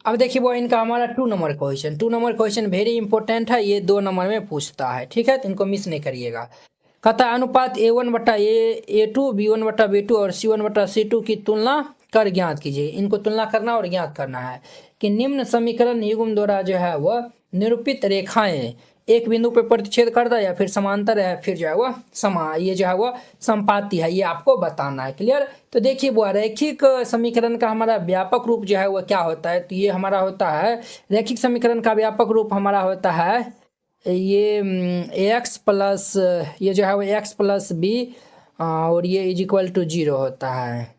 अब देखिए वो इनका हमारा 2 number question, 2 number question very important है, ये 2 नंबर में पूछता है, ठीक है, तो इनको मिस नहीं करिएगा। कहता है अनुपात A1/A2 B1/B2 और C1/C2 की तुलना कर ज्ञात कीजिए। इनको तुलना करना और ज्ञात करना है कि निम्न समीकरण युग्म द्वारा जो है वह निरूपित रेखाएं एक बिंदु पर प्रतिच्छेद करता है या फिर समांतर है, फिर जो है वह ये जो है वह संपाती है, ये आपको बताना है। क्लियर। तो देखिए वो रैखिक समीकरण का हमारा व्यापक रूप जो है वह क्या होता है, तो ये हमारा होता है रैखिक समीकरण का व्यापक रूप हमारा होता है ये एक्स प्लस ये जो है वो एक्स प्लस बी और ये इज इक्वल टू 0 होता है।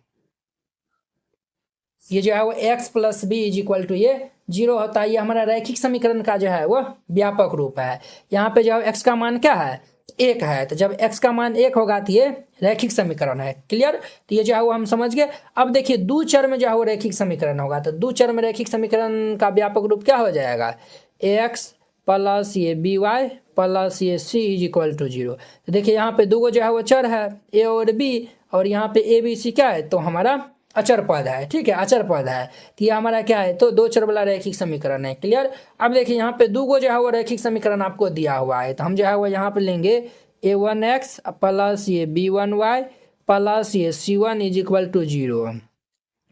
ये जो है वो x plus B is equal to ये 0 होता है। ये हमारा रैखिक समीकरण का जो है वो व्यापक रूप है। यहाँ पे जो है x का मान क्या है, 1 है, तो जब x का मान 1 होगा तो ये रैखिक समीकरण है। क्लियर। तो ये जो है वो हम समझ गए। अब देखिए दो चर में जो है वो रैखिक समीकरण होगा, तो दो चर में रैखिक समीकरण का व्यापक रूप क्या हो जाएगा, एक्स प्लस ये बी वाई प्लस ये सी इज इक्वल टू 0। तो देखिए यहाँ पे दो जो है वो चर है ए और बी, और यहाँ पे ए बी सी क्या है, तो हमारा अचर पद है, ठीक है, अचर पद है। तो ये हमारा क्या है, तो दो चर वाला रैखिक समीकरण है। क्लियर। अब देखिए यहाँ पे दो जो है वो रैखिक समीकरण आपको दिया हुआ है, तो हम जो है वो यहाँ पे लेंगे A1x प्लस ये B1y प्लस ये C1 इज इक्वल टू 0।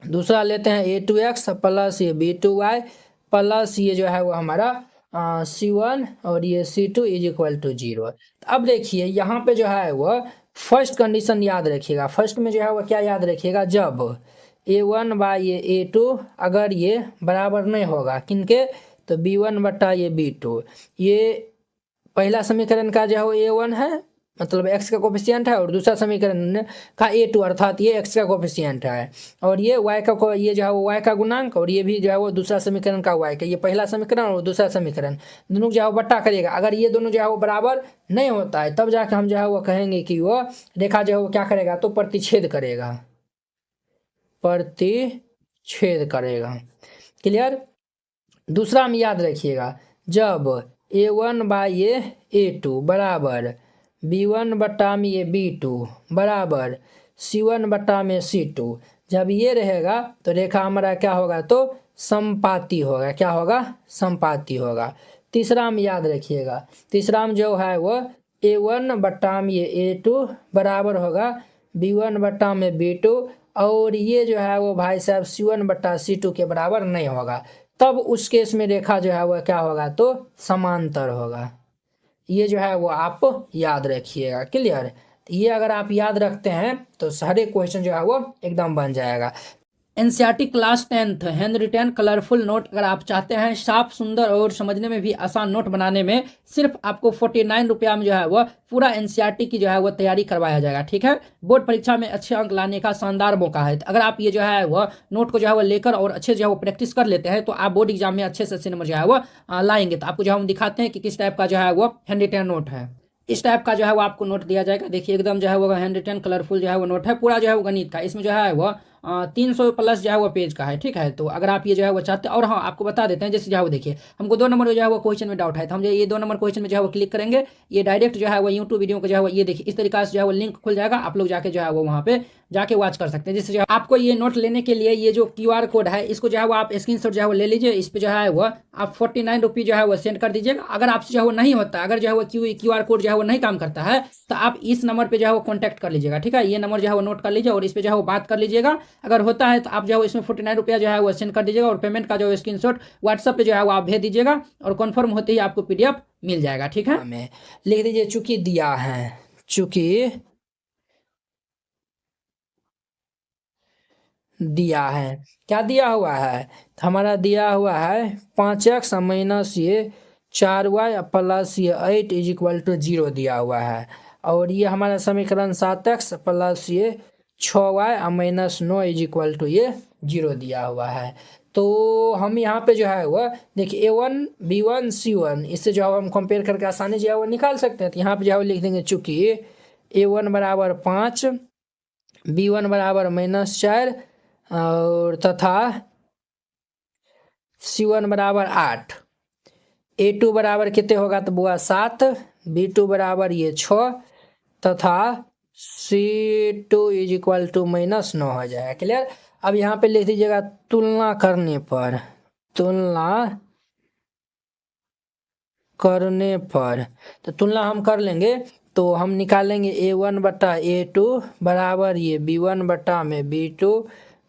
दूसरा लेते हैं A2x प्लस ये B2y प्लस ये जो है वो हमारा C1 और ये C2 इज इक्वल टू 0। अब देखिए यहाँ पे जो है वो फर्स्ट कंडीशन याद रखिएगा। फर्स्ट में जो है वो क्या याद रखिएगा, जब A1 बाई ये A2 अगर ये बराबर नहीं होगा किनके, तो B1 बटा ये B2, ये पहला समीकरण का जो है वो A1 है, मतलब x का कोफिशिएंट है, और दूसरा समीकरण का A2 अर्थात ये x का कोफिशिएंट है, और ये y का ये जो है वो y का गुणांक, और ये भी जो है वो दूसरा समीकरण का y का, ये पहला समीकरण और दूसरा समीकरण दोनों जो है वो बट्टा करिएगा। अगर ये दोनों जो है वो बराबर नहीं होता है तब जाके हम जो है वो कहेंगे कि वो रेखा जो है वो क्या करेगा, तो प्रतिच्छेद करेगा, प्रतिच्छेद करेगा। क्लियर। दूसरा हम याद रखिएगा, जब A1 बाई ये A2 बराबर B1 बट्टा में ये B2 बराबर C1 बट्टा में C2, जब ये रहेगा तो रेखा हमारा क्या होगा, तो संपाती होगा। क्या होगा, संपाती होगा। तीसरा हम याद रखिएगा, तीसरा में जो है वो A1 बट्टा में ये A2 बराबर होगा B1 बट्टा में B2, और ये जो है वो भाई साहब C1 बट्टा C2 के बराबर नहीं होगा, तब उस केस में रेखा जो है वह क्या होगा, तो समांतर होगा। ये जो है वो आप याद रखिएगा। क्लियर। ये अगर आप याद रखते हैं तो सारे क्वेश्चन जो है वो एकदम बन जाएगा। NCERT class 10th hand retain colourful note अगर आप चाहते हैं साफ सुंदर और समझने में भी आसान नोट बनाने में, सिर्फ आपको 49 रुपया में जो है वो पूरा एनसीईआरटी की जो है वो तैयारी करवाया जाएगा। ठीक है, बोर्ड परीक्षा में अच्छे अंक लाने का शानदार मौका है। अगर आप ये जो है वो नोट को जो है वो लेकर और अच्छे जो है वो प्रैक्टिस कर लेते हैं तो आप बोर्ड एग्जाम में अच्छे से अच्छे नंबर जो है वो लाएंगे। तो आपको जो है हम दिखाते हैं कि किस टाइप का जो है वो हैंड रिटेन नोट है। इस टाइप का जो है वो आपको नोट दिया जाएगा। देखिए एकदम जो है वो हैंड रिटेन कलरफुल जो है वो नोट है, पूरा जो है वो गणित का, इसमें जो है वो 300 प्लस जो है वो पेज का है। ठीक है, तो अगर आप ये जो है वो चाहते हैं, और हाँ आपको बता देते हैं, जैसे जो है वो देखिए हमको 2 नंबर जो है वो क्वेश्चन में डाउट है, तो हम जो ये 2 नंबर क्वेश्चन में जो है वो क्लिक करेंगे, ये डायरेक्ट जो है वो यूट्यूब वीडियो को जो है वो ये देखिए इस तरीके से जो है वो लिंक खुल जाएगा, आप लोग जाके जो है वो वहाँ पे जाके वॉच कर सकते हैं। जिससे जो है आपको ये नोट लेने के लिए ये जो QR कोड है इसको जो है वो आप स्क्रीनशॉट जो है वो ले लीजिए, इस पर जो है वो आप 49 रुपये जो है वो सेंड कर दीजिएगा। अगर आपसे जो है वो नहीं होता, अगर जो है वो QR कोड जो है वो नहीं काम करता है तो आप इस नंबर पे जो है वो कॉन्टैक्ट कर लीजिएगा। ठीक है, ये नंबर जो है वो नोट कर लीजिए और इस पर जो है वो बात कर लीजिएगा। अगर होता है तो आप जो है इसमें 49 रुपया जो है वो सेंड कर दीजिएगा और पेमेंट का जो है स्क्रीनशॉट व्हाट्सएप पे जो है वो आप भेज दीजिएगा और कन्फर्म होते ही आपको PDF मिल जाएगा। ठीक है, हमें लिख दीजिए चूंकि दिया है, चूंकि दिया है, क्या दिया हुआ है, हमारा दिया हुआ है 5x माइनस ये 4y प्लस ये 8 इज इक्वल टू 0 दिया हुआ है, और ये हमारा समीकरण 7x प्लस ये 6y minus 9 is equal to ये 0 दिया हुआ है। तो हम यहाँ पे जो है वो देखिए A1 B1 C1 इससे जो है हम कंपेयर करके आसानी जो है वो निकाल सकते हैं। तो यहाँ पे जो है वो लिख देंगे चूंकि A1 बराबर 5 B1 बराबर -4 और तथा C1 बराबर 8, A2 बराबर कितने होगा, तो बुआ 7, B2 बराबर ये 6 तथा C2 इज इक्वल टू -9 हो जाएगा। क्लियर। अब यहाँ पे लिख दीजिएगा तुलना करने पर, तुलना करने पर, तो तुलना हम कर लेंगे तो हम निकालेंगे A1 बटा A2 बराबर ये B1 बटा में B2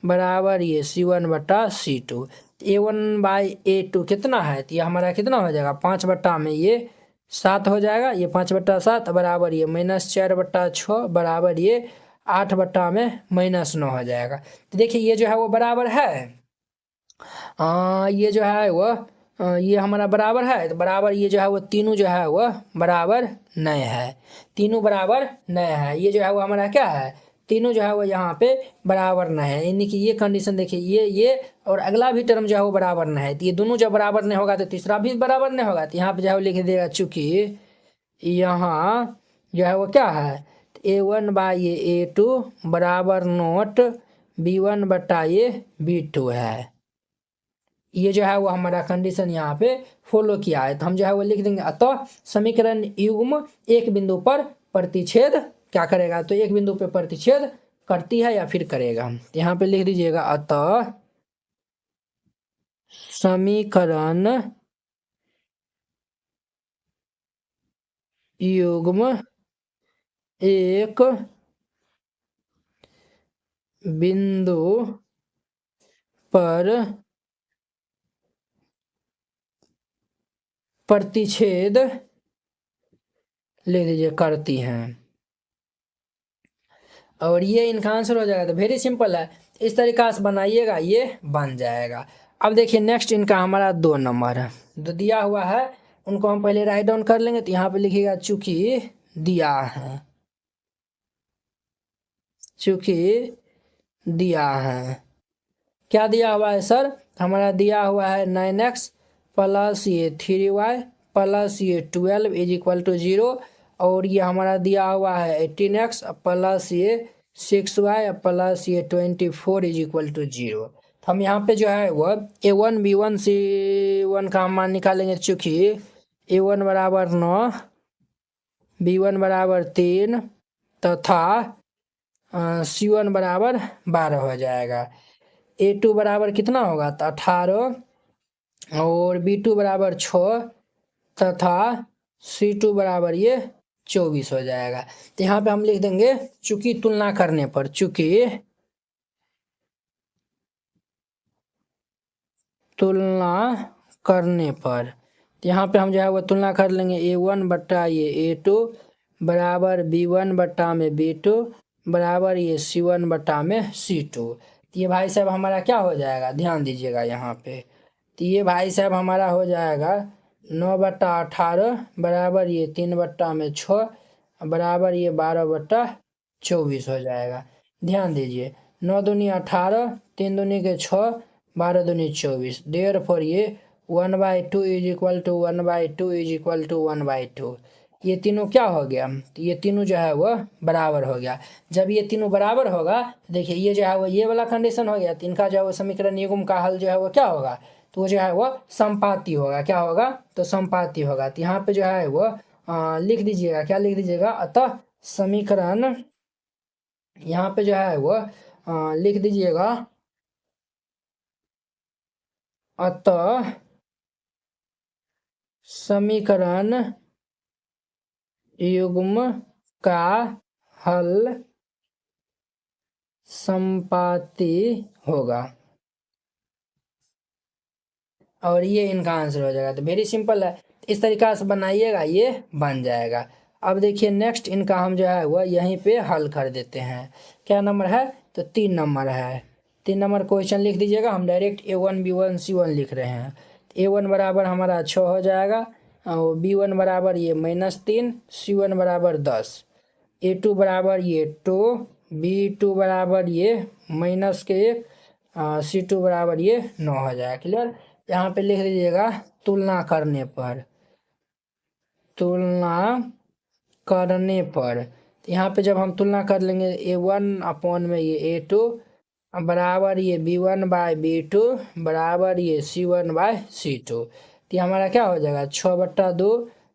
बराबर ये C1 बटा C2। A1 बाई A2 कितना है, तो ये हमारा कितना हो जाएगा 5 बटा में ये 7 हो जाएगा, ये 5 बटा 7 बराबर ये -4 बटा 6 बराबर ये 8 बटा में -9 हो जाएगा। तो देखिए ये जो है वो बराबर है, ये जो है वो ये हमारा बराबर है, तो बराबर ये जो है वो तीनों जो है वो बराबर नए है, तीनों बराबर नए है, ये जो है वो हमारा क्या है, तीनों जो है वो यहाँ पे बराबर न है, यानी कि ये कंडीशन देखिए ये और अगला भी टर्म जो है वो बराबर न है, तो ये दोनों जब बराबर नहीं होगा तो तीसरा भी बराबर नहीं होगा, तो यहाँ पे जो है वो लिख देगा चूंकि यहाँ जो है वो क्या है A1 बाई ये A2 बराबर नोट B1 बटा ये B2 है। ये जो है वो हमारा कंडीशन यहाँ पे फॉलो किया है, तो हम जो है वो लिख देंगे अतः समीकरण युग्म एक बिंदु पर प्रतिच्छेद क्या करेगा, तो एक बिंदु पे प्रतिच्छेद करती है या फिर करेगा। यहाँ पे लिख दीजिएगा अतः समीकरण युग्म एक बिंदु पर प्रतिच्छेद ले लीजिए करती हैं, और ये इनका आंसर हो जाएगा। तो वेरी सिंपल है, इस तरीका से बनाइएगा ये बन जाएगा। अब देखिए नेक्स्ट इनका हमारा 2 नंबर है, जो दिया हुआ है उनको हम पहले राइट डाउन कर लेंगे, तो यहाँ पे लिखिएगा चूंकि दिया है, चूंकि दिया है, क्या दिया हुआ है सर, हमारा दिया हुआ है 9x प्लस ये 3y प्लस ये 12 इज इक्वल टू 0, और ये हमारा दिया हुआ है 18x प्लस ये 6y प्लस ये 24 इज इक्वल टू 0। तो हम यहाँ पे जो है वो A1 B1 C1 का मान निकालेंगे, चूंकि A1 बराबर 9 B1 बराबर 3 तथा C1 बराबर 12 हो जाएगा। A2 बराबर कितना होगा, तो 18 और B2 बराबर 6 तथा C2 बराबर ये 24 हो जाएगा। तो यहाँ पे हम लिख देंगे चूंकि तुलना करने पर, चूंकि तुलना करने पर, तो यहाँ पे हम जो है वो तुलना कर लेंगे A1 बटा ये A2 बराबर B1 बटा में B2 बराबर ये C1 बटा में C2। तो ये भाई साहब हमारा क्या हो जाएगा, ध्यान दीजिएगा यहाँ पे, तो ये भाई साहब हमारा हो जाएगा 9 बटा 18 बराबर ये 3 बट्टा में 6 बराबर ये 12 बट्टा 24 हो जाएगा। ध्यान दीजिए 9 दूनी 18 3 दूनी के 6 12 दूनी 24, देयर फॉर ये 1/2 is equal to 1/2 is equal to 1/2, ये तीनों क्या हो गया, तो ये तीनों जो है वो बराबर हो गया। जब ये तीनों बराबर होगा देखिए ये जो है वो ये वाला कंडीशन हो गया, तो इनका जो है वो समीकरण युग्म का हल जो है वो क्या होगा, तो वो जो है वो संपाती होगा, क्या होगा, तो संपाती होगा। तो यहाँ पे जो है वो लिख दीजिएगा, क्या लिख दीजिएगा, अतः समीकरण, यहाँ पे जो है वो लिख दीजिएगा अतः समीकरण युग्म का हल संपाती होगा, और ये इनका आंसर हो जाएगा। तो वेरी सिंपल है, इस तरीका से बनाइएगा ये बन जाएगा। अब देखिए नेक्स्ट इनका हम जो है वो यहीं पे हल कर देते हैं। क्या नंबर है, तो 3 नंबर है, 3 नंबर क्वेश्चन लिख दीजिएगा, हम डायरेक्ट A1 B1 C1 लिख रहे हैं। A1 बराबर हमारा 6 हो जाएगा, और B1 बराबर ये -3 C1 बराबर 10, A2 बराबर ये 2 B2 बराबर ये -1 C2 बराबर ये 9 हो जाएगा। क्लियर, यहाँ पे लिख लीजिएगा तुलना करने पर, तुलना करने पर, तो यहाँ पे जब हम तुलना कर लेंगे A1 अपॉन में ये A2 बराबर ये B1 बाय B2 बराबर ये C1 बाय C2, तो ये हमारा क्या हो जाएगा 6 बट्टा 2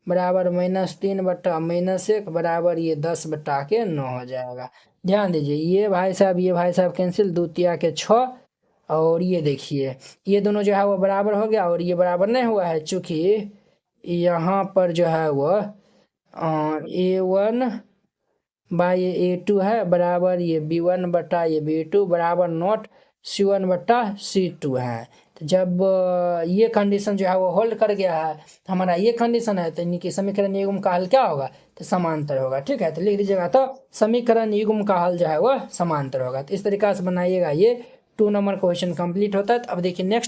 बराबर -3 बट्टा -1 बराबर ये 10 बट्टा के 9 हो जाएगा। ध्यान दीजिए ये भाई साहब कैंसिल, 2 तिया के 6 और ये देखिए ये दोनों जो है वो बराबर हो गया और ये बराबर नहीं हुआ है, चूँकि यहाँ पर जो है वो A1 बाई A2 है बराबर ये B1 बटा ये B2 बराबर नॉट C1 बटा C2 है। तो जब ये कंडीशन जो है वो होल्ड कर गया है, हमारा ये कंडीशन है, तो इनकी समीकरण युग्म का हल क्या होगा, तो समांतर होगा। ठीक है, तो लिख दीजिएगा, तो समीकरण युग्म का हल जो है वो समांतर होगा। तो इस तरीका से बनाइएगा, ये 2 नंबर क्वेश्चन कंप्लीट होता है। अब देखिए नेक्स्ट